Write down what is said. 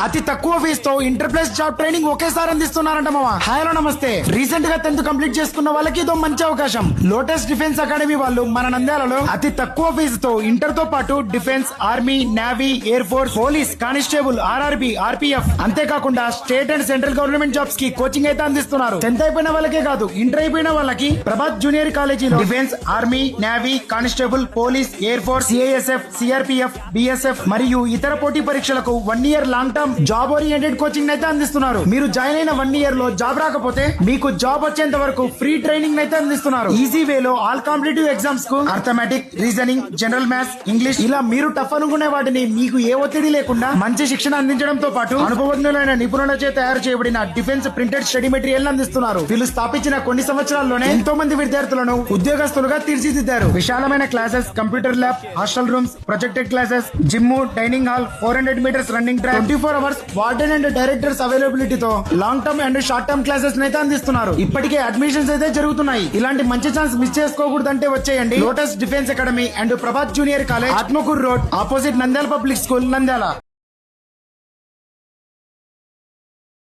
అతి తక్కువ ఫీజుతో inter plus job training ఒకేసారి అందిస్తున్నారంట మామ. హాయ్ హలో నమస్తే. రీసెంట్ గా 10th కంప్లీట్ చేసుకున్న వాళ్ళకి ఇదో మంచి అవకాశం. లోటస్ డిఫెన్స్ అకాడమీ వాళ్ళు మన నంద్యాలలో అతి తక్కువ ఫీజుతో ఇంటర్ తో పాటు defence, army, navy, air force, police, constable, RRB, RPF అంతేకాకుండా state and central government jobs కి కోచింగ్ అయితే అందిస్తున్నారు. 10th అయిపోయిన వాళ్ళకే కాదు, ఇంటర్ అయిపోయిన వాళ్ళకి ప్రభాత్ జూనియర్ కాలేజీలో defence, army, navy, constable, police, air force, CISF, CRPF, BSF మరియు ఇతర పోటీ పరీక్షలకు 1 year long term job oriented coaching అయితే అందిస్తున్నారు. మీరు జాయిన్ అయిన 1 year లో జాబ్ రాకపోతే మీకు జాబ్ వచ్చేంత వరకు ఫ్రీ ట్రైనింగ్ అయితే అందిస్తున్నారు. ఈజీ వేలో ఆల్ కాంపిటేటివ్ ఎగ్జామ్స్ కు arithmetic, reasoning, general maths, English ఇలా మీరు టఫ్ అనుకునే వాటిని మీకు ఏ ఒత్తిడి లేకుండా మంచి శిక్షణ అందించడంతో పాటు అనుభవజ్ఞులైన నిపుణులచే తయారు చేయబడిన డిఫెన్స్ ప్రింటెడ్ స్టడీ మెటీరియల్ అందిస్తున్నారు. వీళ్ళు స్థాపించిన కొన్ని సంవత్సరాల్లోనే ఎంతో మంది విద్యార్థులను ఉద్యోగస్తులుగా తీర్చిదిద్దారు. విశాలమైన classes, computer lab, hostel rooms, projected classes, gym, dining hall, 400 meters running track, 24 hours warden and directors అవైలబిలిటీతో long term and short term classes అయితే అందిస్తున్నారు. ఇప్పటికే అడ్మిషన్స్ అయితే జరుగుతున్నాయి. ఇలాంటి మంచి ఛాన్స్ మిస్ చేసుకోకూడదంటే వచ్చేయండి lotus defence academy and Prabhat junior college, Atmakur road, opposite Nandyal public school, Nandyal.